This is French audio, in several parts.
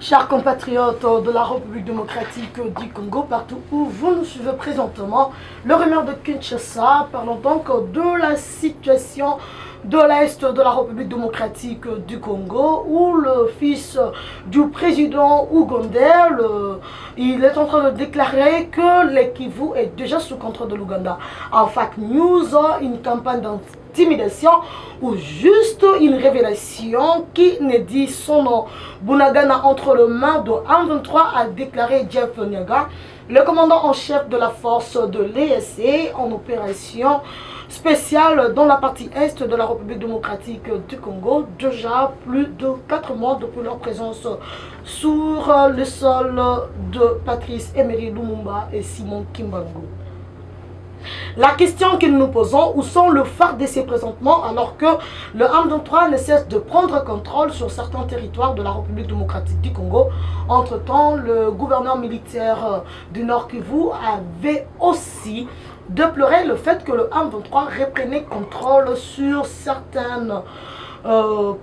Chers compatriotes de la République démocratique du Congo, partout où vous nous suivez présentement, le rumeur de Kinshasa, parlons donc de la situation de l'Est de la République démocratique du Congo, où le fils du président ougandais, il est en train de déclarer que le Kivu est déjà sous contrôle de l'Ouganda. En fake news, une campagne d'intimidation ou juste une révélation qui ne dit son nom. Bunagana entre les mains de M23, a déclaré Jeff Nyaga, le commandant en chef de la force de l'ESC en opération spéciale dans la partie est de la République démocratique du Congo, déjà plus de 4 mois depuis leur présence sur le sol de Patrice Emery Lumumba et Simon Kimbangu. La question que nous nous posons, où sont le phare de ces présentements alors que le M23 ne cesse de prendre contrôle sur certains territoires de la République démocratique du Congo. Entre-temps, le gouverneur militaire du Nord Kivu avait aussi déploré le fait que le M23 reprenait contrôle sur certaines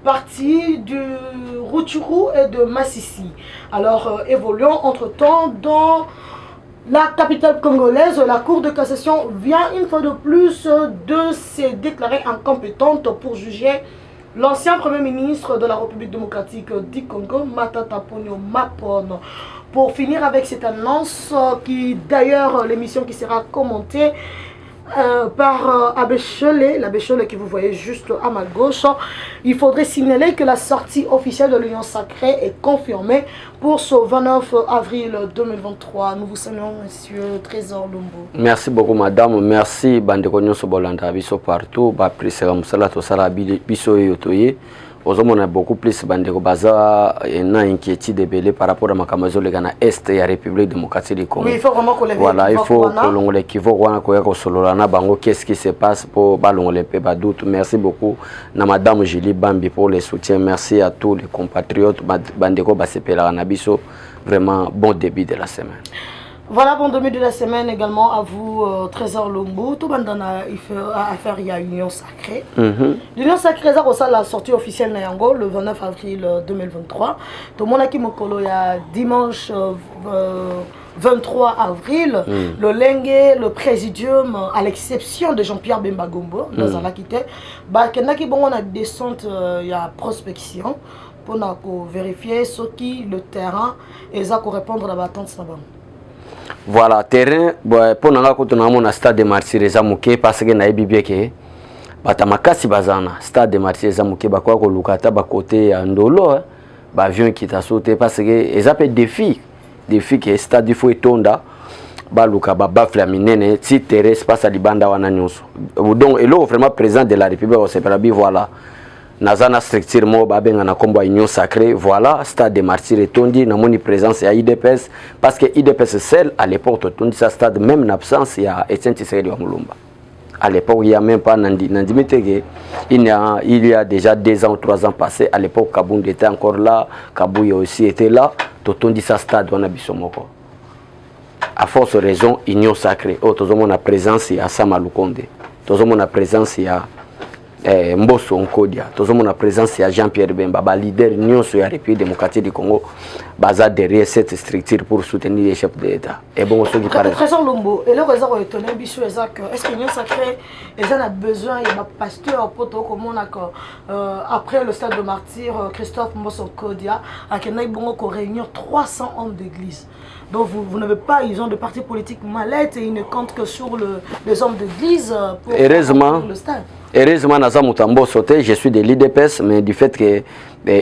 parties du Rutshuru et de Massissi. Alors, évoluons entre-temps dans la capitale congolaise. La Cour de cassation vient une fois de plus de se déclarer incompétente pour juger l'ancien Premier ministre de la République démocratique du Congo, Matata Ponyo Mapon. Pour finir avec cette annonce, qui d'ailleurs l'émission qui sera commentée par Abéchelé, l'Abéchelé que vous voyez juste à ma gauche, il faudrait signaler que la sortie officielle de l'Union Sacrée est confirmée pour ce 29 avril 2023. Nous vous saluons, monsieur Trésor Lumbu. Merci beaucoup, madame. Merci, Bandekonyo Sobolanda, Biso partout, Baprisera Moussala, Tosala, Biso Yotoye. On a beaucoup plus bandeko baza na inquiétude belé par rapport à makamazo le Ghana Est et la République démocratique du Congo. Oui, il faut vraiment qu'on les voilà, il faut que l'on les kivo wana ko yako sololana bango qu'est-ce qui se passe pour balon les pe badout. Merci beaucoup na madame Julie Bambi pour le soutien. Merci à tous les compatriotes bandeko basepela na biso, vraiment bon début de la semaine. Voilà, bon début de la semaine également à vous, Trésor Lumbu. Tout le monde a affaire, il y a Union Sacrée. L'Union Sacrée, c'est la sortie officielle Nayango le 29 avril 2023. Tout le monde a qui il y a dimanche 23 avril, le Lengue, le Présidium, à l'exception de Jean-Pierre Bemba Gombo, dans la quitté, on a descente, il y a prospection pour vérifier ce qui le terrain et ça correspond à la battante. Voilà, terrain, pour nous, quand on a un stade de martyrs, parce que nous avons bien que batamakasi bazana stade de martyrs, bakwa ko lukata ba côté ndolo, ba avion qui t'a sauté parce que ils appellent défi que stade il faut étonda ba luka ba bafla minene si terrain passe à libanda wana nyonso. Donc et là vraiment président de la République au separabi voilà. Nazana structure mo babenga na kombo Union Sacrée, voilà stade de martyrs tondi na moni présence ya IDPS parce que IDPS seul à l'époque tondi sa stade même en absence ya Etienne Tshisekedi wa Mulumba. À l'époque il y a même pas Nandimete, il y a déjà 2 ans ou 3 ans passés. À l'époque Kabound était encore là, Kabouya aussi était là, tondi sa stade wana bisomoko. À force raison Union Sacrée, tozomo na présence ya Sama Lukonde, tozomo na présence ya Mbosso Nkodia, tozomo na présence ya Jean-Pierre Bemba, leader Union sur la République démocratique du Congo, basé derrière cette structure pour soutenir les chefs d'État. Et bon, ce qui paraît. Trésor Lumbu, et le réseau est étonné, Bissou Ezak, est-ce que l'Union Sacrée, ils ont besoin, il y a un pasteur, poto, comme on a après le stade de martyr, Christophe Mbosso Nkodia, à Kenai Bongo, qu'on réunit 300 hommes d'église. Donc vous n'avez pas, ils ont des partis politiques mallettes et ils ne comptent que sur les hommes d'église pour le stade. Heureusement, je suis de l'IDPS, mais du fait que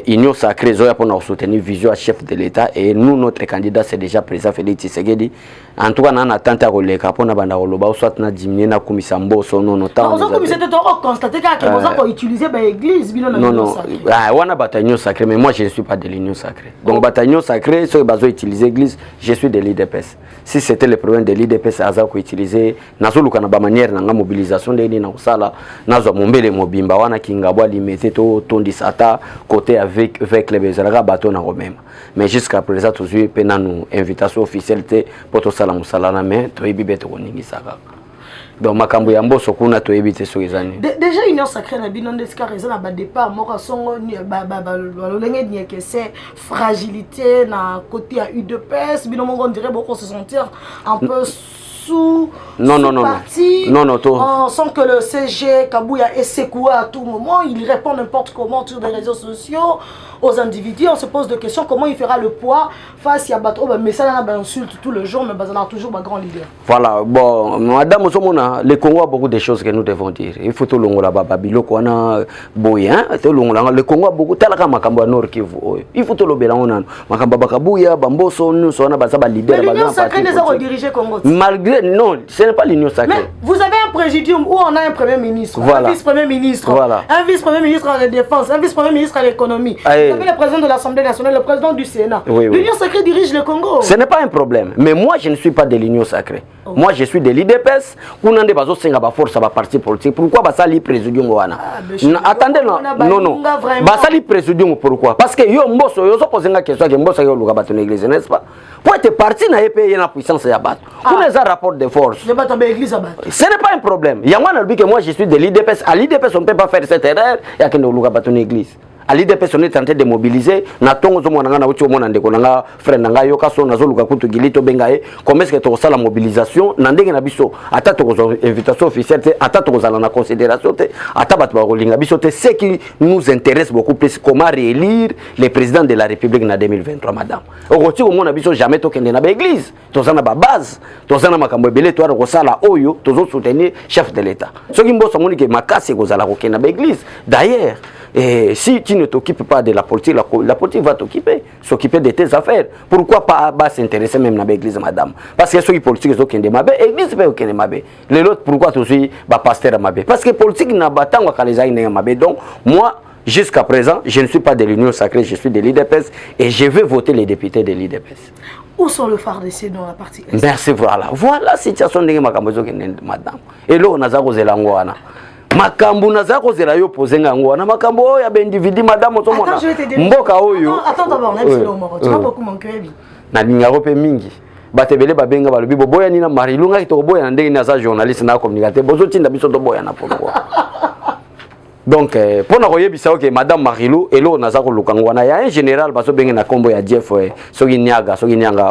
l'Union Sacrée pour soutenir vision à chef de l'État et nous, notre candidat, c'est déjà président Félix Tshisekedi. En tout cas, on a attendu à l'école pour nous soit na diminuer na komisa Mbosso non autant. Vous avez constaté qu'on utilisait l'église. Non, non, on a bataille Union Sacrée, mais moi je ne suis pas de l'Union Sacrée. Donc bataille Union Sacrée, ceux qui ont utilisé l'église, je suis de l'IDPS. Si c'était le problème de l'IDPS, à ça utiliser, nazulu kana ba manière na mobilisation de l'Union Sala, nazo mombele mobimba wana kingabwa limité to tondi sata côté avec les bezaraga bateau na même. Mais jusqu'à présent toujours pena nous invitation officielle pour tout ça la musala na mais to ibibeto koningi saka. donc makambo ya mboso kuna to ebite so ezani déjà union sacrée na bino ndeska raison na ba départ moko songo ba lolenge ni que c'est fragilité na côté à UDPS bino moko on dirait beaucoup se sentir un peu sous parti. On sent que le CG Kabouya est secoué à tout moment. Il répond n'importe comment sur les réseaux sociaux aux individus. On se pose des questions. Comment il fera le poids face à Bato? Mais ça, on a insulte tout le jour, mais on a toujours un grand leader. Voilà. Bon, madame, le Congo a beaucoup de choses que nous devons dire. Il faut tout le monde là-bas. Babilo, qu'on a boyen. Le Congo a beaucoup. Tel que Makamba Nord Kivu. Il faut tout le monde. Makamba Bakabouya, Bamboso, nous sommes là-bas leader. Mais l'Union sacrée les a redirigés Congo. Malgré, non, ce n'est pas l'Union sacrée. Mais vous avez un présidium où on a un premier ministre, voilà. Un vice-premier ministre, voilà. Un vice-premier ministre à la défense, un vice-premier ministre à l'économie. Vous avez le président de l'Assemblée nationale, le président du Sénat. Oui, L'Union sacrée dirige le Congo. Ce n'est pas un problème. Mais moi, je ne suis pas de l'Union sacrée. Oh. Moi, je suis de l'IDPS. Vous n'avez pas de force à parti politique. Pourquoi Basali présidium wana? Attendez, non. Basali présidium pourquoi? Parce que yo mboso, yo posé une question que mboso yo luka bato l'église, n'est-ce pas? Pour être parti na EP na puissance ya bato. Vous avez un rapport de force. Ce n'est pas un problème. Il y a que moi je suis de l'IDPS. À l'IDPS, on ne peut pas faire cette erreur. Il y a qu'un luka bato l'église. À l'IDPS, on est en train de mobiliser. Comment est-ce que tu as la mobilisation? Invitation officielle, la considération. Ce qui nous intéresse beaucoup plus, comment réélire le président de la République en 2023, madame. On n'a jamais toqué dans l'église. Tu as une base. Tu as une soutenir chef de l'État. Ce qui est l'église. D'ailleurs, et si tu ne t'occupes pas de la politique va t'occuper, s'occuper de tes affaires. Pourquoi pas s'intéresser même à l'église, madame? Parce que ceux qui politiques sont qui n'aiment pas, l'église peut aucun n'aiment les autres, pourquoi tu suis pasteur à Mabé? Parce que politique n'a pas tant qu'à les aïe Mabé. Donc, moi, jusqu'à présent, je ne suis pas de l'Union sacrée, je suis de l'IDPS et je vais voter les députés de l'IDPS. Où sont le phare de ces dans la partie est? Merci, voilà. Voilà la situation de madame. Et là, on a zélangoana. Makambu naza kozela yo pozenga ngwana makambu oyo ya individu madame otomona mboka oyo attends d'abord même si l'homme tu vas beaucoup manquer bi na linga pe mingi batebele babenga balobi boya ni na marilunga kitoko boya na ndenge na za journaliste na communicateur bozo tinda biso to boya na pourquoi. Donc pour na koyebisa que madame Marilou elo naza ko lukangwana ya un général baso benga na kombo ya Jeff soki nyanga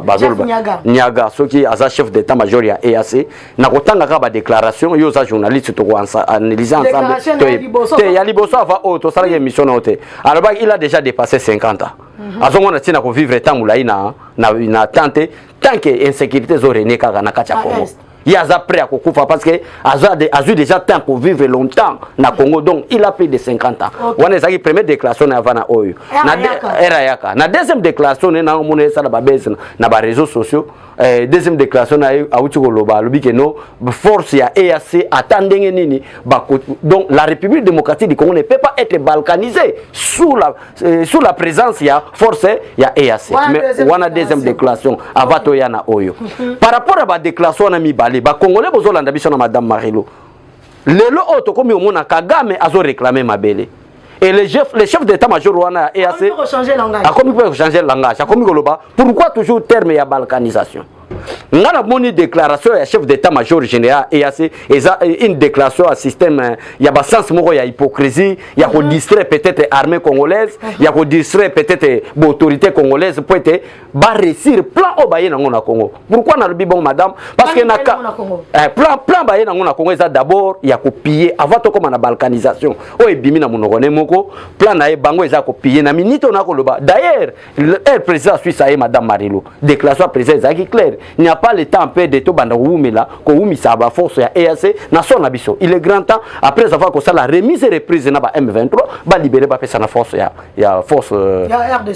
bazolba nyaga soki aza chef d'état major ya EAC na kotanga ka ba déclaration yo za journaliste to ko analyser ensemble te ya liboso ava auto sala émission note alors il a déjà dépassé 50 ans azongona tina ko vivre tant mulai na tante tant que insécurité zo rené kaka na kacha Congo. Il a prêt à Kokufa parce que a eu déjà temps pour vivre longtemps na Congo, donc il a plus de 50 ans. On est la première déclaration avant na Oyo. Na deuxième déclaration na monnaie ça na ba réseaux sociaux. Deuxième déclaration na auti koloba lobi que no force ya EAC attendenge nini donc la République démocratique du Congo ne peut pas être balkanisée sous la présence ya force ya EAC. Mais on a deuxième déclaration avato ya na Oyo. Par rapport à la déclaration na mibale ba congolais bozolanda biso na madame Marilo lelo oto komi omona Kagame azo réclamer mabele et le chef d'état-major wana EAC a commis pour changer le langage a commis koloba pourquoi toujours terme ya balkanisation. Ngana moni déclaration ya chef d'état-major général EAC une déclaration à système ya ba sens moko ya hypocrisie ya ko distraire peut-être armée congolaise ya ko distraire peut-être autorité congolaise pour être ba réussir plan o baye na ngona Congo. Pourquoi na lobi bon madame parce que na plan baye na ngona Congo ça d'abord ya ko piller avant to comme na balkanisation o ebimi na monokone moko plan na e bango eza ko piller na minute na ko loba d'ailleurs le président suisse a madame Marilo déclaration président Zaki clair. Il n'y a pas le temps de tout banda oumela ko umisa ba force ya EAC na son abiso. Il est grand temps après avoir que ça la remise et reprise na ba M23 ba libérer ba pesa na force ya force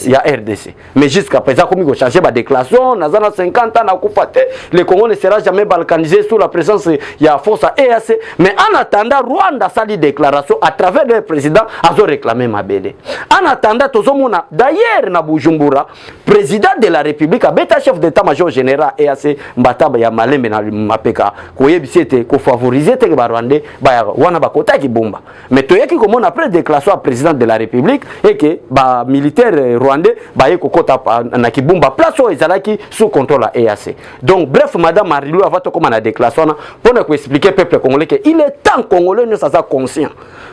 ya RDC. Mais jusqu'à présent comme il changer ba déclaration na 50 ans na kupate le Congo ne sera jamais balkanisé sous la présence ya force ya EAC. Mais en attendant Rwanda sali déclaration à travers le président azo réclamer mabele. En attendant tozomona d'ailleurs na Bujumbura président de la République a beta chef d'état-major général EAC mbata ya malembe na mapeka ko yebisete ko favoriser te ba Rwandais ba wana ba kota ki bomba mais to yaki komona après déclaration à président de la République et que ba militaire rwandais ba yeko kota na kibumba place o ezalaki sous contrôle à EAC. Donc bref madame Marilou avant to comme na déclaration pour nous expliquer peuple congolais que il est temps congolais ne ça conscient.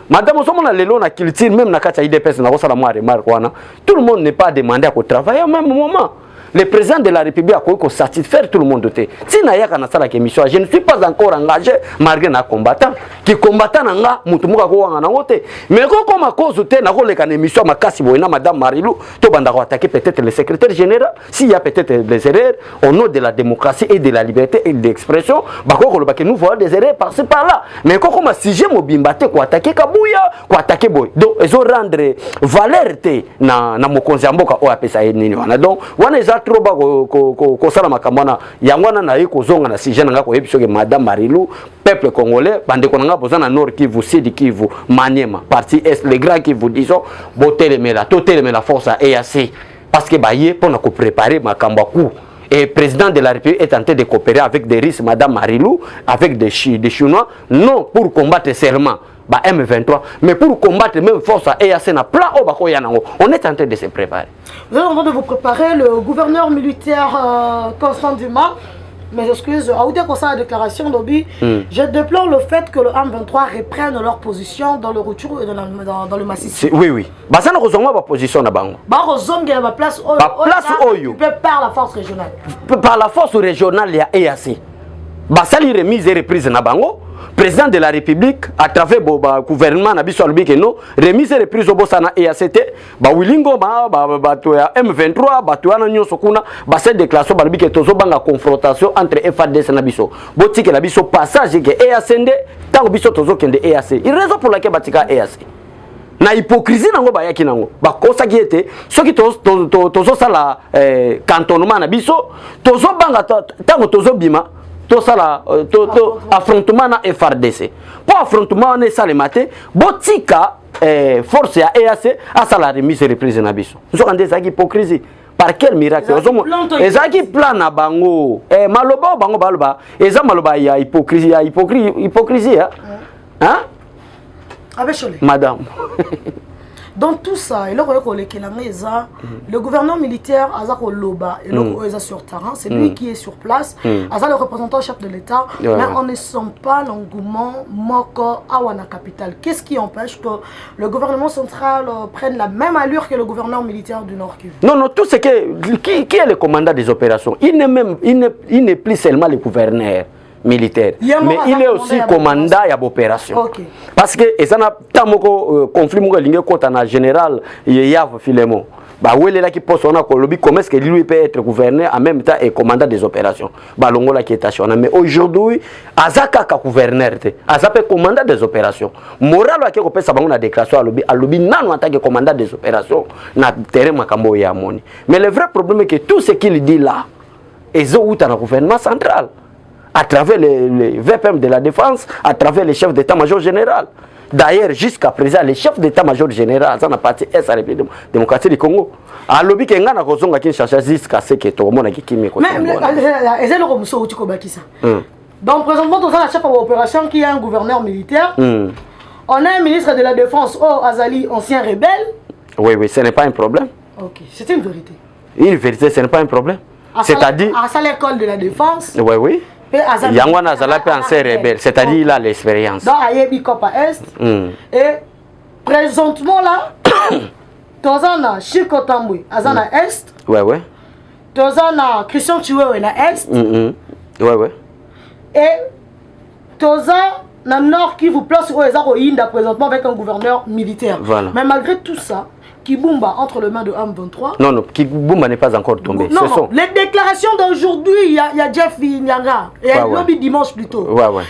Madame Osomona lelo na culture même na kata IDPS na kosala moi remarque wana tout le monde n'est pas demandé à travailler au même moment. Le président de la République a quoi satisfaire tout le monde. Si Nayaka na sala émission, je ne suis pas encore engagé malgré na combattant qui combattant nga mutumuka ko wanga na wote. Mais comme à cause de na ko le kan émission makasi boina madame Marilou to banda ko attaquer peut-être le secrétaire général s'il y a peut-être des erreurs au nom de la démocratie et de la liberté et de l'expression ba ko ko ba que nous voyons des erreurs par-ci par-là. Mais comme sujet mobimbate ko attaquer kabuya ko attaquer boy. Donc ils ont rendre valeur na mokonzi mboka o apesa nini wana. Donc wana trop ba ko sala makamana yangwana na yiko zonga na sije nga ko yebiso ke madame Marilou peuple congolais bande ko nga bozana nord Kivu Sud Kivu Maniema partie est le grand Kivu disons botelemela totelemela force à EAC parce que baye pour na ko préparer makambo coup et le président de la République est en train de coopérer avec des Russes madame Marilou avec des Chinois non pour combattre seulement bah M23 mais pour combattre même force à EAC na plan au bako yanango on est en train de se préparer. Vous êtes en train de vous préparer. Le gouverneur militaire Constant Dumas, mes excuses, a outé la déclaration d'Obi. Je déplore le fait que le M23 reprenne leur position dans le retour et dans le massif. Oui. Bah ça n'a pas position na bango. Bah rozom qui a ma place Oyo. Par la force régionale. Par la force régionale il y a EAC. Bah ça li remise et reprise na bango. Président de la République à travers le gouvernement na biso alobiki no remise et reprise obosa na EACT ba wilingo ba M23 ba to na nyoso kuna ba cette déclaration ba alobiki tozo banga confrontation entre FARDC na biso botike na biso passage que EACND tango biso tozo kende EAC il raison pour laquelle batika EAC na hypocrisie nango ba yaki nango ba kosa ki ete soki tozo sala cantonnement na biso tozo banga tango tozo bima tout ça là affrontement na FARDC pour affrontement on est ça le matin botika force à EAC à ça la remise et reprise na biso nous avons des hypocrisie par quel miracle ezaki plan na bango maloba bango baloba eza maloba ya hypocrisie hein madame. Dans tout ça, le gouverneur militaire Azako Loba et le sur terrain, c'est lui qui est sur place, le représentant chef de l'État, mais on ne sent pas l'engouement Moko Awana capitale. Qu'est-ce qui empêche que le gouvernement central prenne la même allure que le gouverneur militaire du Nord Kivu? Non, tout ce qui est le commandant des opérations, il n'est plus seulement le gouverneur militaire, mais il est aussi commandant à l'opération. Okay. Parce que et ça n'a pas conflit contre général Yav Filemon. Bah où est là qui pose son lobby comment est-ce que lui peut être gouverneur en même temps et commandant des opérations. Bah l'ongola qui est stationné mais aujourd'hui Azaka gouverneur Azaka commandant des opérations. Moral qui peut ça bango na déclaration à lobby non en tant que commandant des opérations na terrain makambo ya moni. Mais le vrai problème est que tout ce qu'il dit là est au gouvernement central. À travers les VPM de la défense, à travers les chefs d'état-major général. D'ailleurs, jusqu'à présent, les chefs d'état-major général, ça n'a pas été la République démocratique du Congo. À l'objet qu'il y a un qui cherche jusqu'à ce que tout le monde ait qui me connaît. Mais est-ce que donc, présentement, dans la chef d'opération qui est un gouverneur militaire, on a un ministre de la Défense, Azali, ancien rebelle. Oui, ce n'est pas un problème. Ok, c'est une vérité. Une vérité, ce n'est pas un problème. C'est-à-dire. À l'école de la Défense. Oui. Yangwana Azala peut en ser rebelle, c'est-à-dire il a l'expérience. Dans Ayebi Kopa Est. Et présentement là, Tozana Chiko Tambouy, Azana Est. Ouais. Tozana Christian Chiwewe na Est. Ouais. Et Toza na Nord qui vous place au Ezaro Inda présentement avec un gouverneur militaire. Voilà. Mais malgré tout ça, Kibumba entre les mains de M23. Non, Kibumba n'est pas encore tombé. Non. Les déclarations d'aujourd'hui, il y a Jeff Nyanga. Et un lobby dimanche plutôt.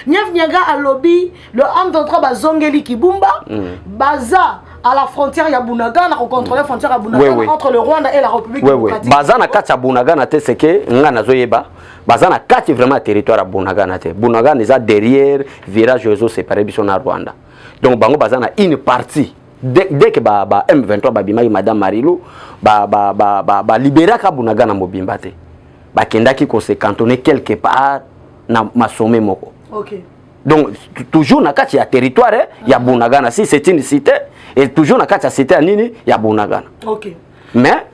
Jeff Nyanga a lobby, le M23 va zongeli Kibumba, Baza à la frontière Yabunaga, on contrôle la frontière Yabunaga entre le Rwanda et la République démocratique. Baza na kati Yabunaga na te seke ngana zoyeba. Baza na kati vraiment territoire Yabunaga na te. Bunaga n'est pas derrière virage réseau séparé biso na Rwanda. Donc bango baza na une partie. Dès que M23 babima madame Marilou ba libéra ka Bunaga na mobimba te. bakendaki ko se cantonner quelque part na masomé moko. OK. Donc toujours na kati ya territoire ya Bunagana, si c'est une cité et toujours na kati ya cité ya nini ya Bunagana. OK. Mais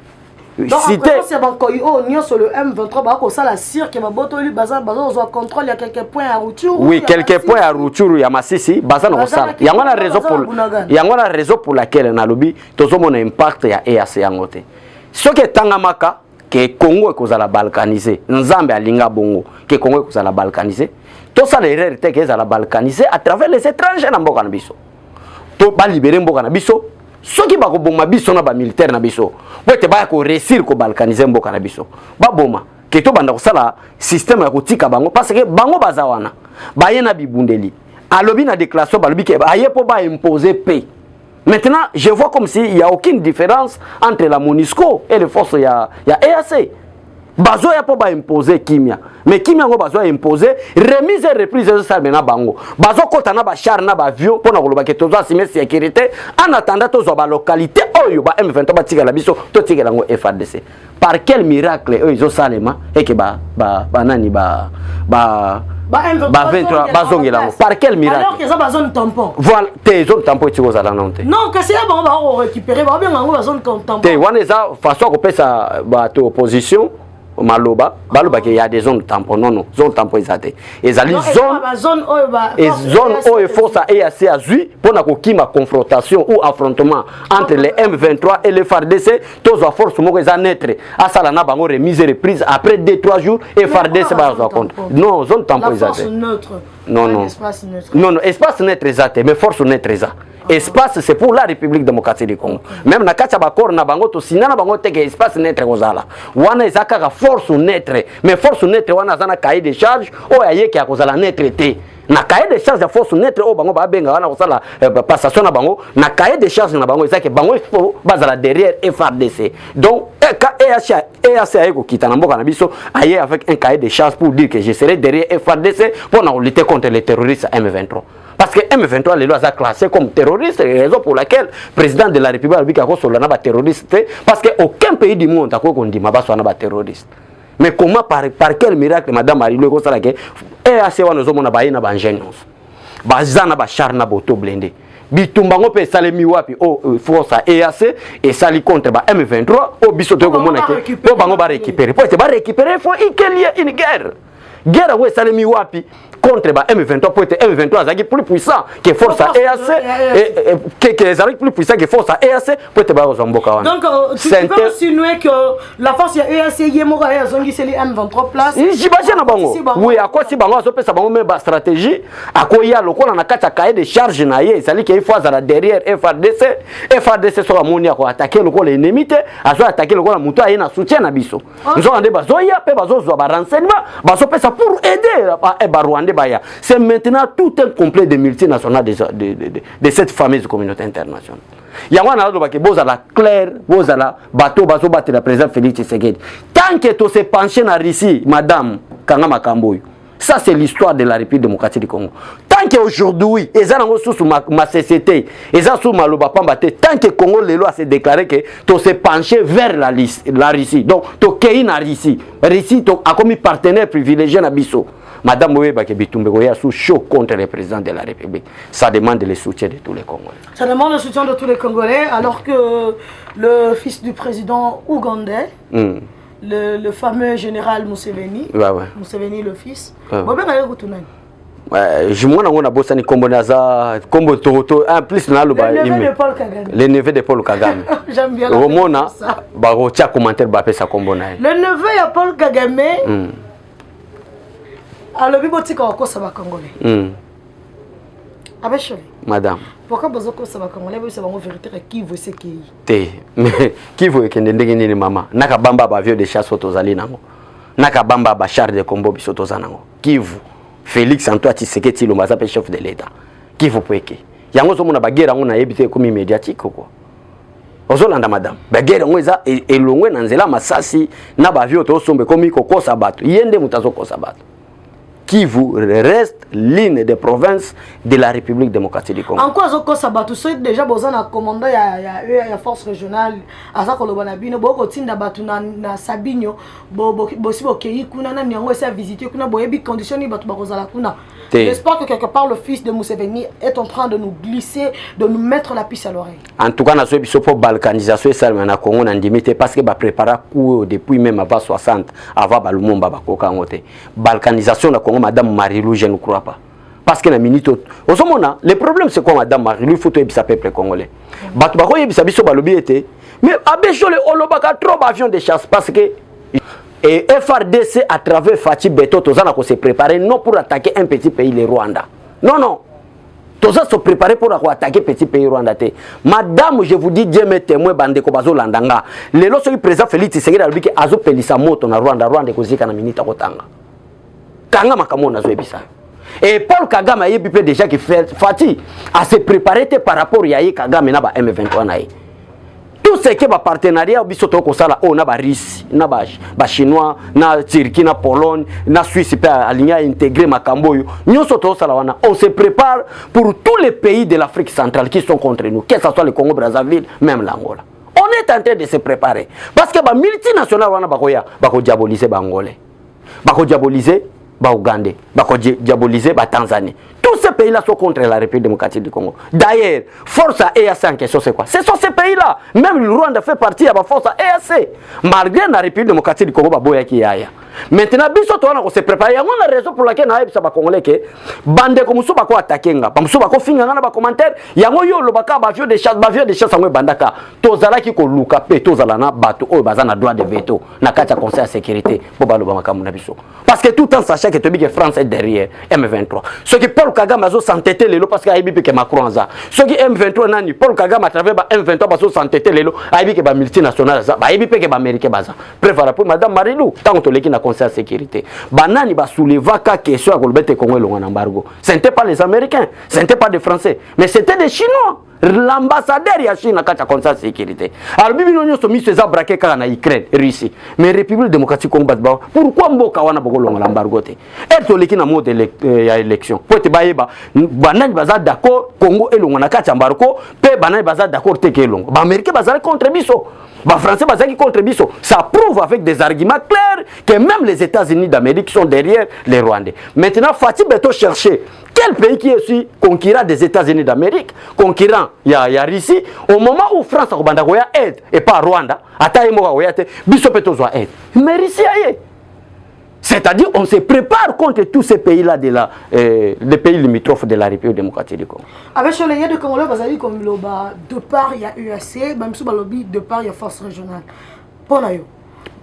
donc cité c'est bon ko on sur le M23 ba ko ça la cirque ba botoli baza au contrôle il y a quelques points à Rutshuru. Oui, quelques points à Rutshuru ya Masisi baza na kosala. Il y a raison pour laquelle na lobi tozo mon impact ya EAC yangote. Ce que tangamaka que Congo ekozala balkanisé, Nzambe alinga bongo que Congo ekozala balkanisé. Tout ça les réalités que ezala balkanisé à travers les étrangers na mboka na biso. To ba libérer mboka na biso. Ceux qui bako boma biso na ba militaire na biso. Bote ba ko réussir ko balkaniser mboka na biso. Ba boma que to banda ko sala système ya kotika bango parce que bango bazawana. Ba yena bibundeli. Alobi na déclaration ba lobi ke ba yepo ba imposer paix. Maintenant, je vois comme s'il n'y a aucune différence entre la MONUSCO et les forces ya EAC. Bazo ya po ba imposer kimia. Mais kimia ngo bazo imposer remise et reprise de ça mena bango. Bazo kota na ba char na ba avion pour na koloba ke tozo assumer sécurité en attendant tozo ba localité oyo ba M23 ba tika la biso to tika lango FARDC. Par quel miracle eux ils ont salema et que ba nani ba 23 bazongela par quel miracle alors que ça ba zone tampon voilà tes zones tampon tiko za la nonte non que c'est ba récupérer ba bien ngo zone tampon te wana eza façon ko pesa ba to opposition maloba baloba que il y a des zones tampon non zone tampon ezate ezali zone oyo force à EAC azui pour na kokima confrontation ou affrontement entre les M23 et les FARDC tous à force moko eza netre asala na bango remise et reprise après 2-3 jours et FARDC ba za compte non zone tampon ezate non espace neutre ezate mais force neutre ezate. Espace c'est pour la République démocratique du Congo. Même na kacha bakor na bango to sinana bango teke espace neutre kozala. Wana ezaka ka force neutre. Mais force neutre wana zana cahier de charge o ayeke ya kozala neutre te. Na cahier de charge ya force neutre o bango ba benga wana kozala passation na bango na cahier de charge na bango ezake bango faut bazala derrière FARDC. Donc EAC ayeko kita na mboka na biso aye avec un cahier de charge pour dire que je serai derrière FARDC pour lutter contre les terroristes M23. Parce que M23 les lois a classé comme terroriste, raison pour laquelle le président de la République a dit terroriste, parce qu'aucun pays du monde n'a dit que terroriste. Mais comment, par quel miracle, Madame Marie-Lou, EAC nous avons une ingéniose, bazana ba charna boto blindé. Bitumbango pe salemi wapi o force EAC et sali contre ba M23 o bisoto ko mona ke o bango ba récupérer. Pour te ba récupérer faut qu'il y ait une guerre. Guerre où salemi wapi contre ba M23 pour être M23 zaki plus puissant que force EAC et que les armes plus puissant que force EAC pour être ba ozomboka wana. Donc tu peux insinuer que la force EAC yemoko ya zongi c'est les M23 place. J'imagine na bango. Oui, à quoi si bango azo pesa bango même ba stratégie à quoi ya lokola na kata cahier de charge na ye sali que il faut à la derrière FARDC so amoni ko attaquer lokola ennemi te azo attaquer lokola muto aye na soutien na biso. Nous on ande bazoya pe bazozo ba renseignement bazo pesa pour aider ba Rwanda. C'est maintenant tout un complet de multinationales de cette fameuse communauté internationale. Il y a un la clair, la bateau, bateau, battre la président Félix Tshisekedi. Tant que tu s'es penché dans la Russie, madame Kangama Kamboy, ça c'est l'histoire de la République démocratique du Congo. Tant qu'aujourd'hui, ils sont sous ma société, ils sont sous ma lobapambate, tant que le Congo les lois s'est déclaré que tu s'es penché vers la Russie. Donc, tu es dans la Russie. La Russie a comme partenaire privilégié dans Bissau. Madame Oueba Kebitumbe est sous chaud contre le président de la République. Ça demande le soutien de tous les Congolais. Ça demande le soutien de tous les Congolais, alors que le fils du président ougandais, le fameux général Museveni, Museveni le fils, je me bossani kombonaza kombo toto en plus na lo ba le neveu de Paul Kagame. Le neveu de Paul Kagame. J'aime bien ça. Ba rotia commentaire ba pesa kombona. Le neveu de Paul Kagame. Alors, bibotika wakosa ba Congolais. Abeshole. Madame. Pourquoi bazoko sa ba Congolais ba bango vérité qui veut ce qui te mais qui veut que ndenge nini mama naka bamba ba avion de chasse otozali nango naka bamba ba char de combat biso tozanango qui vous Félix Antoine Tshisekedi Tshilombo aza pe chef de l'état qui vous peke yango zo mona ba guerre ngo na yebite comme médiatique quoi ozolanda madame ba guerre ngo eza elongwe na nzela masasi na ba avion to sombe komi kokosa bato yende mutazo kosa bato Kivu reste l'une des provinces de la République démocratique du Congo. En quoi ça batu c'est déjà besoin d'un commandant ya force régionale asa ko lobana bino boko tinda batu na Sabinyo bosi bokei kuna na nyango esa visiter kuna boyebi condition ni batu bakozala kuna. J'espère que quelque part le fils de Museveni est en train de nous glisser, de nous mettre la puce à l'oreille. En tout cas, nazo biso pour balkanisation ça na Congo na ndimité parce que ba préparer coup depuis même avant 60 avant balumomba bakoka ngote. Balkanisation na Congo madame Marilou je ne crois pas. Parce que la minute au somona le problème c'est quoi madame Marilou il faut tout ebisa peuple congolais. Batu bako yebisa biso balobi été mais abejo le olobaka trop avion de chasse parce que et FRDC à travers Fatih Beto tozana ko se préparer non pour attaquer un petit pays le Rwanda. Non non. Tozana se préparer pour attaquer petit pays Rwanda te. Madame, je vous dis Dieu me témoin bande ko bazo landanga. Le loso qui président Félix Tshisekedi alobiki azo pelisa moto na Rwanda ko zika na minita kotanga. Kanga makamona zo ebisa. Et Paul Kagame a yebi déjà qui fait Fatih à se préparer par rapport à Kagame na ba M23 na. Tout ce qui est partenariat bisoto ko sala o na ba Russie na ba chinois na Turquie na Pologne na Suisse pe aligné intégrer makamboyo nyoso to sala wana on se prépare pour tous les pays de l'Afrique centrale qui sont contre nous que ce soit le Congo Brazzaville même l'Angola. On est en train de se préparer parce que ba multinational wana bako diaboliser ba Angolais bako diaboliser ba Ougandais bako diaboliser ba Tanzanie. Tous ces pays-là sont contre la République démocratique du Congo. D'ailleurs, force à EAC en question, c'est quoi? Ce sont ces pays-là. Même le Rwanda fait partie de la force à EAC. Malgré la République démocratique du Congo, maintenant, on se prépare. Il y a une raison pour laquelle on a Congolais que bande comme ça va attaquer nga. Comme ça va finir dans commentaire. Il y a un yo le baka bavio de chasse en bandaka. Tozala qui ko luka pe tozala na bato o bazana droit de veto na kata conseil de sécurité pour balo ba makamu na biso. Parce que tout en sachant que Tobi que France est derrière M23. Ce qui Paul Kagame a s'entêté lelo parce que aibi que Macron za. Ce qui M23 nani Paul Kagame à travers ba M23 baso s'entêté lelo aibi que ba multinational za. Ba aibi que ba américain baza. Préfère pour madame Marilou tant que leki na conseil de sécurité. Banani ba souleva ka question à kolbete Congo longa embargo. Ce n'était pas les Américains, ce n'était pas des Français, mais c'était des Chinois. L'ambassadeur ya Chine à la conseil de sécurité. Alors bibi non so mi se za braquer ka na Ukraine, Russie. Mais République démocratique Congo ba pourquoi mboka wana bokolo l'embargo te? Et to leki na mode ya élection. Pour te bayeba banani baza d'accord Congo elonga na kati embargo, pe banani baza d'accord te ke elonga. Ba américain baza contre biso. Ba français baza qui contre biso. Ça prouve avec des arguments clairs que même les États-Unis d'Amérique sont derrière les Rwandais. Maintenant Fatih Beto chercher quel pays qui est aussi conquérant des États-Unis d'Amérique, conquérant il y a Russie, au moment où France a banda goya aide et pas Rwanda, ata imo goya te biso peto zo aide. Mais Russie aye. C'est-à-dire on se prépare contre tous ces pays-là des pays limitrophes de la République démocratique du Congo. Avec les liens de Congolais, bazali comme loba de part il y a UAC, même sous balobi de part il y a force régionale. Pour yo.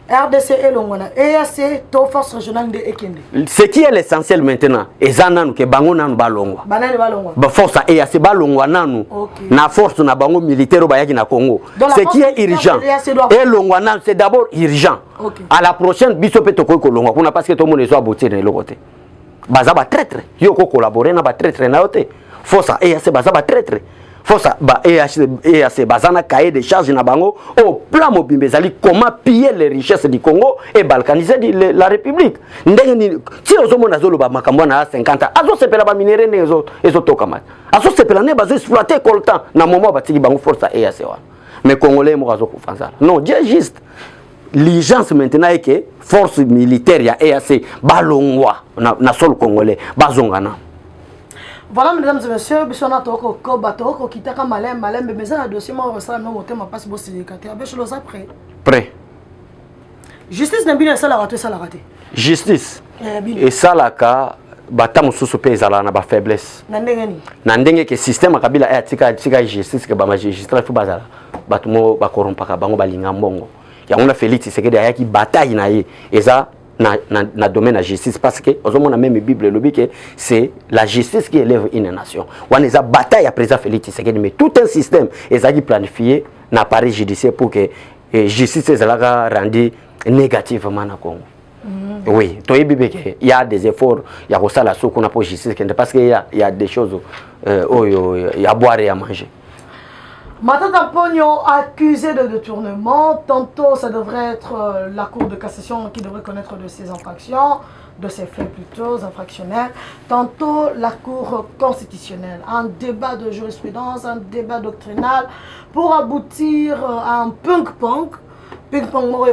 RDC et l'Ongwana, EAC, to force régionale de Ekende. Ce qui est l'essentiel maintenant, ezana que bango nanu balongwa. Banane balongwa. Ba force EAC balongwa nanu. Na force na bango militaire bayaki na Congo. Ce qui est urgent. Et l'Ongwana c'est d'abord urgent. À la prochaine biso pe to ko longwa kuna parce que tout le monde soit boté de l'autre côté. Baza ba traître. Yo ko collaborer na ba traître na yote. Force EAC baza ba traître. Force ba EAC bazana cahier de charges na bango au plan mobimbe zali comment piller les richesses du Congo et balkaniser la République. Ndenge ni ti ozomona zolo ba makambo na 50 azo sepela ba minere nezo toka mat. Azo sepela ne bazo exploiter coltan na moment ba tiki bango force EAC wa. Mais Congolais mo azo kufanza. Non, Dieu juste l'urgence maintenant est que force militaire ya EAC balongwa na sol congolais bazongana. Voilà, mesdames et messieurs, bisona toko koba toko kitaka malem mais ça dossier moi ça non monter ma passe boss délicaté avec chose après. Prêt. Justice n'a bien ça la raté. Justice. Et ça la ka bata mususu pe ezala na ba faiblesse. Na ndenge ke système kabila e tika justice ke ba magistrat fu bazala. Batu mo ba korompaka bango balinga mbongo. Ya on a Félix Tshisekedi ayaki bataille na ye eza na domaine de la justice parce que on a même Bible le dit que c'est la justice qui élève une nation. On a une bataille à présent Félix Tshisekedi mais tout un système est planifié n'a pas judiciaire pour que justice soit rendue négativement dans Congo. Oui, il y a des efforts, il y a ça la sous qu'on a pour justice parce qu'il y a des choses il y a à boire et à manger. Matata Pogno accusé de détournement. Tantôt, ça devrait être la Cour de cassation qui devrait connaître de ces infractions, de ces faits plutôt infractionnels. Tantôt, la Cour constitutionnelle. Un débat de jurisprudence, un débat doctrinal pour aboutir à un ping-pong. Ping-pong, moi,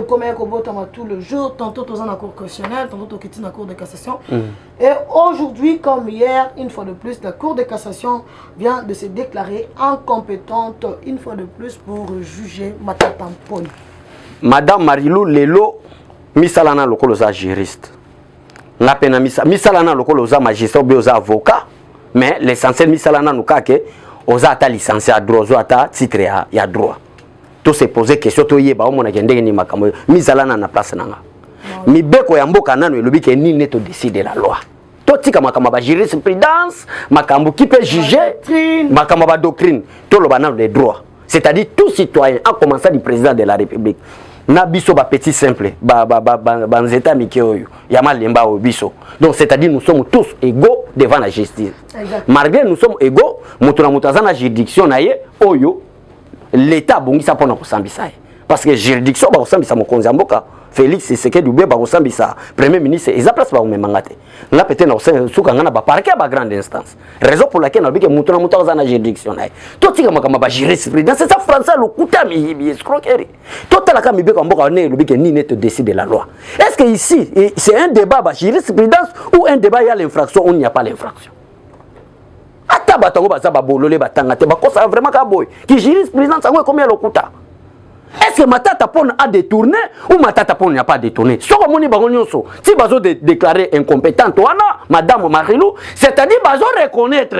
tout le jour. Tantôt, dans la Cour constitutionnelle, tantôt, dans la Cour de cassation. Et aujourd'hui, comme hier, une fois de plus, la Cour de cassation vient de se déclarer incompétente, une fois de plus, pour juger Matata Pogno. Madame Marilou Lelo, misalana lokolo za juriste. Na pena misalana lokolo za magistrat ou za avocat, mais l'essentiel misalana nukake oza ata licencié à droit, oza ata titre ya droit. Tout se poser question to yeba o mona kende ni makambo misalana na place nanga. Mi beko ya mboka nano elobi ke ni neto décider la loi. Totika makambo ba jurisprudence, makambo qui peut juger, makambo ba doctrine, to lo banano des droits. C'est-à-dire tout citoyen, en commençant du président de la République. Na biso ba petit simple, ba nzeta mikeoyo, yama lemba o biso. Donc c'est-à-dire nous sommes tous égaux devant la justice. Malgré nous sommes égaux, mutuna mutazana juridiction na ye oyo l'État bongisa pona ko sambisa. Parce que juridiction ba ko sambisa mokonzi mboka. Félix Tshisekedi Ubé ba ko sambisa premier ministre et za place ba umemangate. Là peut-être na suka ngana ba parquet ba grande instance. Raison pour laquelle na bike mutuna mutazana juridiction na ye. Totika makama ba jurisprudence, c'est ça français le kuta mi escroquerie. Total ka mi beko mboka ne le bike ni net décide la loi. Est-ce que ici c'est un débat ba jurisprudence ou un débat il y a l'infraction ou il n'y a pas l'infraction? Ata batango baza ba bolole batanga te ba kosa vraiment ka boy. Qui jurisprudence ngwe combien le kuta? Est-ce que Matata Pogno a détourné ou Matata Pogno n'a pas détourné? Si si bazo déclaré incompétente, Madame Marilou, c'est-à-dire bazo reconnaître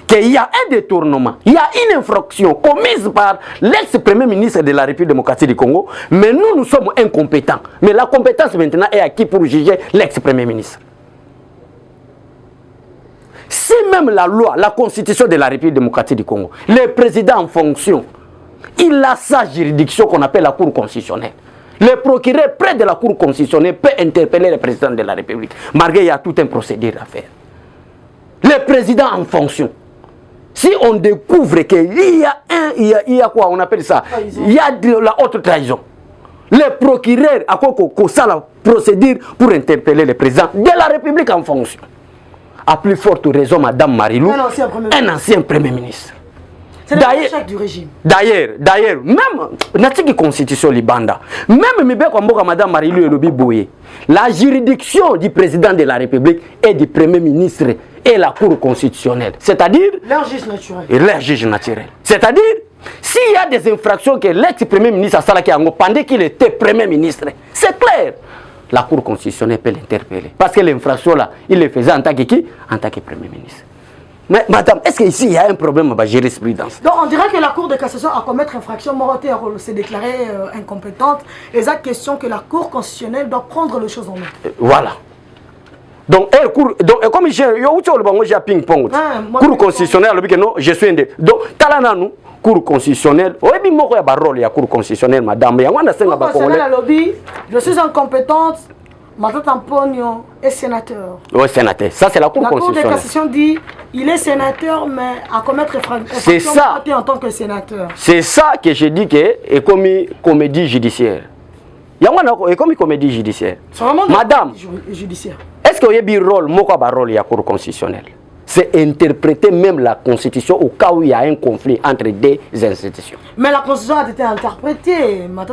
qu'il y a un détournement, il y a une infraction commise par l'ex-premier ministre de la République démocratique du Congo, mais nous sommes incompétents. Mais la compétence maintenant est acquise pour juger l'ex-premier ministre. Si même la loi, la constitution de la République démocratique du Congo, le président en fonction, il a sa juridiction qu'on appelle la Cour constitutionnelle. Le procureur près de la Cour constitutionnelle peut interpeller le président de la République. Malgré il y a tout un procédé à faire. Le président en fonction. Si on découvre qu'il y a quoi on appelle ça, il y a de la haute trahison. Le procureur a quoi ça la procédure pour interpeller le président de la République en fonction. À plus forte raison, Madame Marilou, un ancien premier ministre. C'est l'échec du régime. D'ailleurs, même la constitution libanda, même Madame Marilou Elobi Boye, la juridiction du président de la République et du premier ministre et la Cour constitutionnelle. C'est-à-dire leur juge naturel. Et leur juge naturel. C'est-à-dire, s'il y a des infractions que l'ex-premier ministre a salaki pendant qu'il était premier ministre, c'est clair. La Cour constitutionnelle peut l'interpeller. Parce que l'infraction là, il le faisait en tant que qui? En tant que premier ministre. Mais madame, est-ce qu'ici il y a un problème de jurisprudence? Donc on dirait que la Cour de cassation a commettre infraction, Moroté s'est déclarée incompétente. Et c'est la question que la Cour constitutionnelle doit prendre les choses en main. Voilà. Donc, comme j'ai ping-pong, Cour constitutionnelle, non, je suis un des. Donc, Talananou, Cour constitutionnelle, oui, mais moi, il y a un rôle, il y a Cour constitutionnelle, madame. Je suis incompétente. Matata Pogno est sénateur. Oui, sénateur. Ça, c'est la Cour constitutionnelle. La Cour de cassation dit il est sénateur, mais à commettre infraction en tant que sénateur. C'est ça que je dis que est comme comédie judiciaire. Il y a une comme comédie judiciaire. Madame, judiciaire. Est-ce qu'il y a un rôle, moi, rôle, il y a Cour constitutionnelle? C'est interpréter même la Constitution au cas où il y a un conflit entre deux institutions. Mais la Constitution a été interprétée. Mais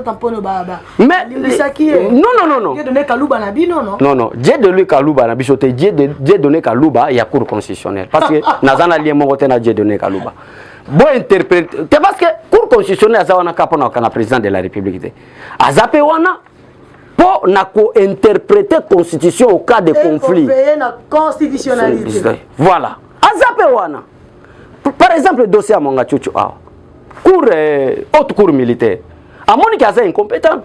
non. Dieu donné Kalouba Nabi, non. Non. Dieu donné Kalouba Nabi, c'est Dieu donné Kalouba, il y a Cour constitutionnelle. Parce que Nazana lien mon côté na Dieu donné Kalouba. Bon interpréter. C'est parce que Cour constitutionnelle a un capon quand président de la République. Azapé wana pour interpréter la Constitution au cas de conflit. La constitutionnalité. Voilà. Azapewana. Par exemple, le dossier à Mongachuchu, haute cour militaire. À Monika, c'est incompétent.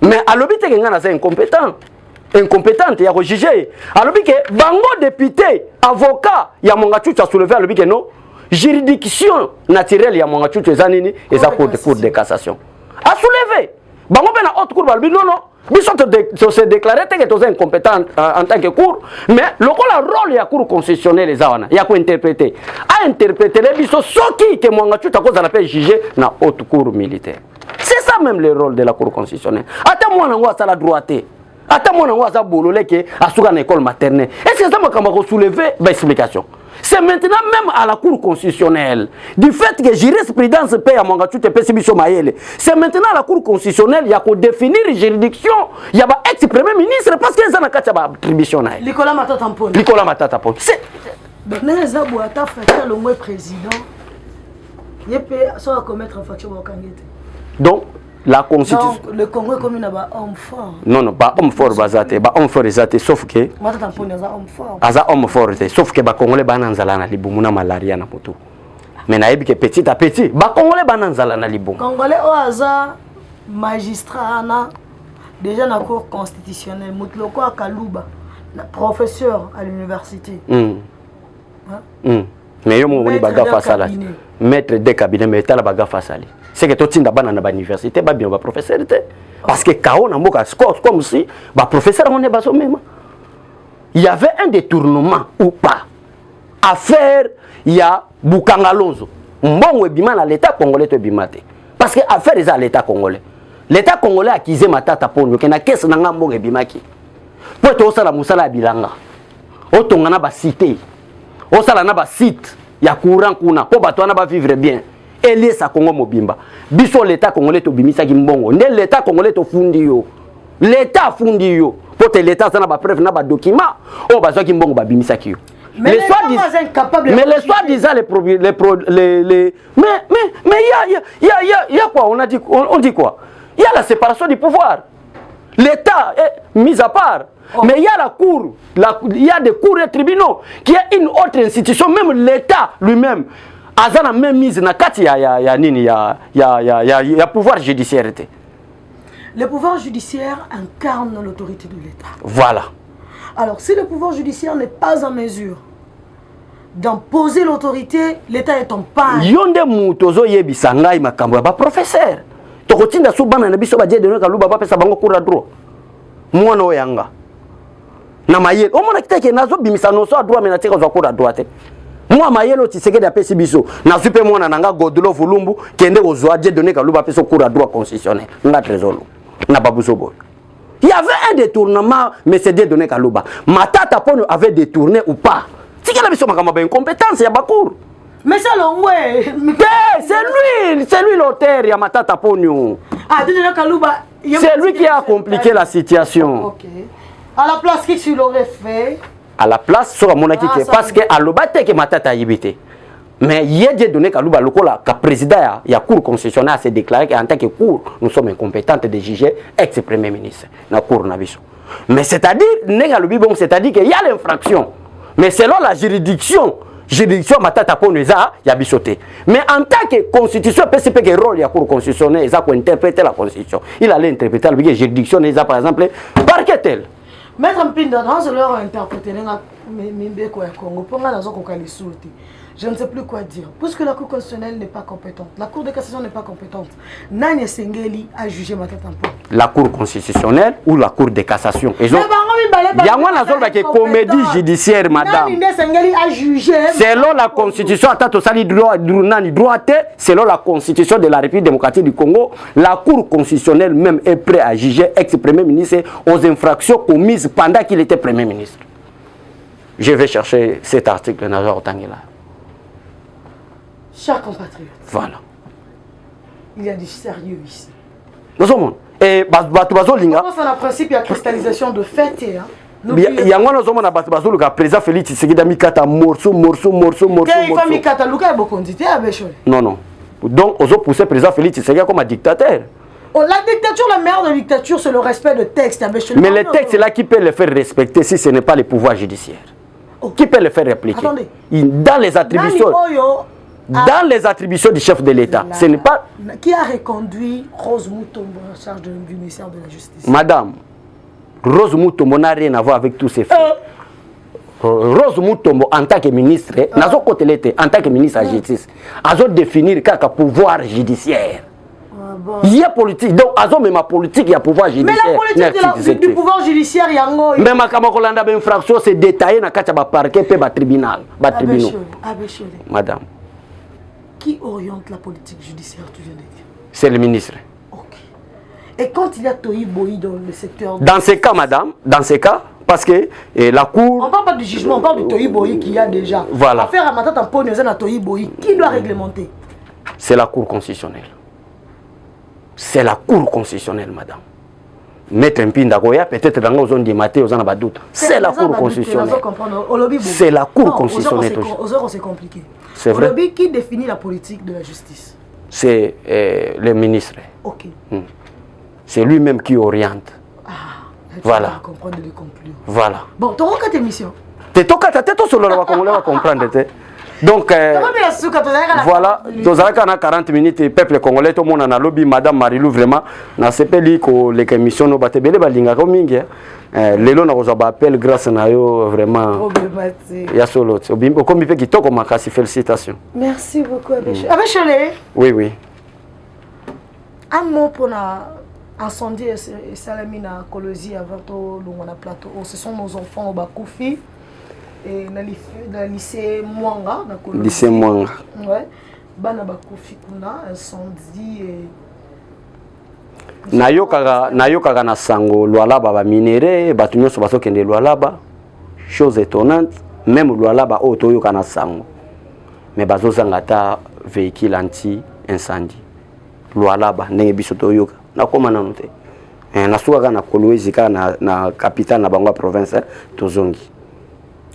Mais à l'obité, c'est incompétent. Incompétente, il y a jugé. À l'obité, bango député, avocat, il y a Mongachuchu à soulever à l'obité, non. Juridiction naturelle, il y a Mongachuchu et Zanini et sa cour de cassation. À soulever. Bango, ben, haute cour, non. biso se déclarer que tu es incompétent en tant que cour, mais le rôle de la cour constitutionnelle est là, il y a quoi interpréter. À interpréter les biso soki que moi tu as cause la paix juger na haute cour militaire. C'est ça même le rôle de la cour constitutionnelle. Attends moi n'angoisse à la droite. Attends moi n'angoisse à boulolé que à souga na école maternelle. Est-ce que ça m'a comme soulever bah explication. C'est maintenant même à la Cour constitutionnelle, du fait que jurisprudence paye à Mangatu te Pessibiso Mayele, c'est maintenant à la Cour constitutionnelle, il y a qu'à définir une juridiction, il y a un ex-premier ministre, parce qu'il y a une attribution. Nicolas Matatampone. Nicolas Matatampone. C'est. Donc, Néza Bouata fait le moins président, il peut soit commettre une faction au Kangete. Donc, la constitution. Donc, le Congo est comme un homme fort. Non, non, pas homme fort, bazate, pas homme fort, exact, sauf que. Matatampone est un homme fort. Aza homme fort, sauf que les Congolais bananzala na libumuna malaria na moto. Mais naïbi que petit à petit, les Congolais bananzala na libum. Congolais au hasard, magistrat, déjà dans la cour constitutionnelle, Moutloko à Kalouba, professeur à l'université. Mais yo mo baga face à la maître de cabinet mais tala baga face à lui. C'est que tout tinda bana na université ba bien ba professeur parce que kao na mboka score comme si ba professeur on est baso même. Il y avait un détournement ou pas à faire, il y a Boukangalonzo. Mbongo ebima na l'état congolais to bimate parce que affaire est à l'état congolais. L'état congolais a accusé Matata Ponyo que na caisse na mbongo ebimaki. Po to sala musala bilanga. O tongana ba cité. O sala na ba site ya courant kuna po bato na ba vivre bien. Elie sa Congo mobimba. Biso l'état congolais to bimisa ki mbongo. Ne l'état congolais to fundi yo. L'état fundi yo. Po te l'état ça na ba preuve na ba document. O ba ki mbongo ba bimisa ki yo. Mais les soi-disant les mais il y a quoi, on dit quoi? Il y a la séparation du pouvoir. L'État est mis à part. Mais il y a la cour, il y a des cours et tribunaux qui est une autre institution, même l'État lui-même. Azana même mise na kati ya pouvoir judiciaire. Le pouvoir judiciaire incarne l'autorité de l'État. Voilà. Alors, si le pouvoir judiciaire n'est pas en mesure d'imposer l'autorité, l'État est en panne. Yonde mutozo yebisanga makambo ba professeur. Tokotinda subana na biso ba die de kaluba ba pesa bango kura droit. Mwana oyanga. Na mayele, o mona kitake nazo bimisa no so droit mena tika zo kura droit te. Moi mayelo tiseke da pesi biso. Na supe mwana nanga Godolo Vulumbu kende ozwa die de kaluba pesa kura droit constitutionnel. Nga trésor. Na babuzobo. Il y avait un détournement, mais c'est des données Kalouba. Matata Ponyo avait détourné ou pas. C'est qu'il a mis son incompétence, il y a Bakour. Mais c'est l'ongoué. C'est lui l'auteur, il y a Matata Ponyo. Ah, Kalouba. C'est lui qui a compliqué la situation. Ok. À la place, qu'est-ce qu'il aurait fait? À la place, sur mon équipe, parce que à l'obate que Matata a évité. Mais il y a des données Kalouba, le président, il y a cour constitutionnelle, s'est déclaré qu'en tant que cour, nous sommes incompétents de juger ex-premier ministre. Dans la cour Nabiso. Mais c'est-à-dire, c'est-à-dire qu'il y a l'infraction. Mais selon la juridiction Matata Poneza, il y a bisoté. Mais en tant que constitution, PCP que rôle il y a cour constitutionnelle, il a interpréter la constitution. Il allait interpréter la juridiction, par exemple, par quel tel. Maître Mpinda, dans leur interpréter, je ne sais plus quoi dire. Puisque la Cour constitutionnelle n'est pas compétente, la Cour de cassation n'est pas compétente, Nani Sengeli a jugé Matatampone. La Cour constitutionnelle ou la Cour de cassation? Il y a une comédie judiciaire, madame. Nani Sengeli a jugé. Selon la Constitution, selon la Constitution de la République démocratique du Congo, la Cour constitutionnelle même est prête à juger ex-premier ministre aux infractions commises pendant qu'il était premier ministre. Je vais chercher cet article dans le Tangela. Chers compatriotes, voilà. Il y a du sérieux ici. Et comment ça, le principe, il y a cristallisation de fait. Il y a un président Félix Tshisekedi a mis morceau. Non, non. Donc, on a poussé le président Félix Tshisekedi comme un dictateur. La dictature, la meilleure des dictatures, c'est le respect de texte. Mais le texte, c'est là qui peut le faire respecter si ce n'est pas le pouvoir judiciaire. Qui peut le faire répliquer? Attendez. Dans les attributions. Dans les attributions du chef de l'État, ce n'est pas... Qui a reconduit Rose Mutombo en charge du ministère de la Justice? Madame, Rose Mutombo n'a rien à voir avec tous ces faits. Rose Mutombo, en tant que ministre, en tant que ministre de la Justice, a définir quel pouvoir judiciaire. bon. Il y a politique. Donc, à ma politique, il y a pouvoir judiciaire. Mais la politique du pouvoir judiciaire, il y a un mais ma Kamakolanda, infraction, c'est détaillé dans le parquet et le tribunal. Madame. Qui oriente la politique judiciaire, tu viens de dire? C'est le ministre. Ok. Et quand il y a Toyi Boyi dans le secteur... Dans ces cas, madame, dans ces cas, parce que la cour... On ne parle pas du jugement, on parle du Toyi Boyi qu'il y a déjà. Voilà. Affaire à Matata Tampo, nous avons Toyi Boyi. Qui doit réglementer? C'est la cour constitutionnelle. C'est la cour constitutionnelle, madame. Mettre un pin d'agoya, peut-être dans la zone des matés, aux en doute. C'est la cour constitutionnelle. C'est la cour constitutionnelle. C'est compliqué. C'est vrai. Aujourd'hui, qui définit la politique de la justice? C'est le ministre. Ok. C'est lui-même qui oriente. Ah, voilà. Comprendre de conclure. Voilà. Bon, tu as quatre émissions. Tu as sur le comprendre. Donc, voilà, nous avons 40 minutes, le peuple congolais, tout le monde a lobby, Madame Marilou, vraiment, dans ce pays, les émissions, nous avons des balinga comme mingi. Les lois, nous avons appelé grâce à eux, vraiment. Il y a solo. Comme il fait qui toque, on félicitations. Merci beaucoup, Abbé Cholé. Oui, oui. Un mot pour l'incendie et Salamina Kolosi avant le plateau. Ce sont nos enfants au Bakoufi. Et dans le lycée Mwanga, lycée Mwanga. Ouais. Bana bakufi kuna incendie nayoka na sango Lualaba ba minéré batu nyonso bazokende Lualaba, chose étonnante, même Lualaba oyo yoka na sango mais bazozanga ta véhicule anti incendie Lualaba ndenge biso toyoka nakoma nanu te nasuka na Kolwezi na capitale na bango province tozongi.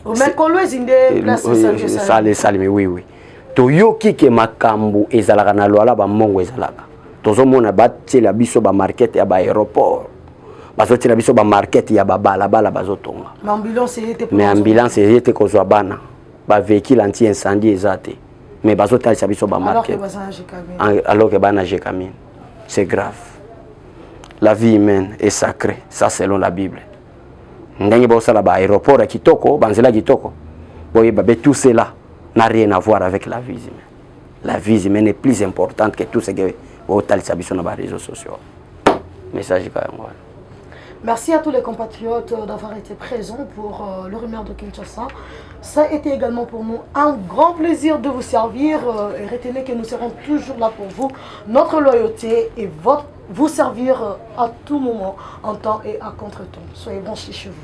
Mais Kolwezi nde place salé oui oui. Toyoki ke makambu ezalaka na Lualaba mongo ezalaka. Tozomona batela biso ba market ya ba aéroport. Bazotela biso ba market ya ba balabala bazotonga. Mais ambulance était kozwa bana. Ba véhicule anti incendie ezate. Mais bazotalisa biso ba market. Alors que bana jekamine. C'est grave. La vie humaine est sacrée, ça selon la Bible. Ndenge bosala ba aéroport kitoko, banzela kitoko. Boye ba tout cela n'a rien à voir avec la vie humaine. La vie humaine est plus importante que tout ce que vous avez sur les réseaux sociaux. Message quand même. Merci à tous les compatriotes d'avoir été présents pour le rumeur de Kinshasa. Ça a été également pour nous un grand plaisir de vous servir. Et retenez que nous serons toujours là pour vous. Notre loyauté et vous servir à tout moment, en temps et à contre-temps. Soyez branchés chez vous.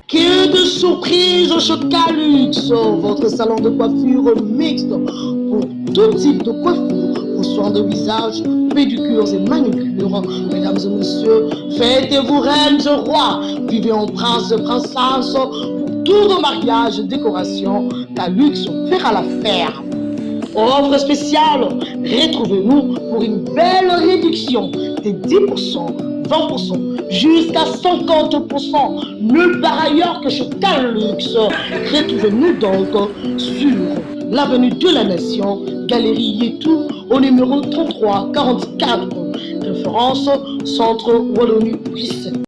Que de surprises au Chocalux, votre salon de coiffure mixte pour tout type de coiffure, pour soins de visage, pédicures et manucures. Mesdames et messieurs, faites-vous reines et rois, vivez en prince et princesse, pour tous vos mariages, décorations, Calux fera l'affaire. Offre spéciale, retrouvez-nous pour une belle réduction de 10%, 20%, jusqu'à 50%. Nulle part ailleurs que chez Calux. Retrouvez-nous donc sur l'avenue de la Nation, Galerie Yetou, au numéro 33 44. Référence Centre Wallonie Bruxelles.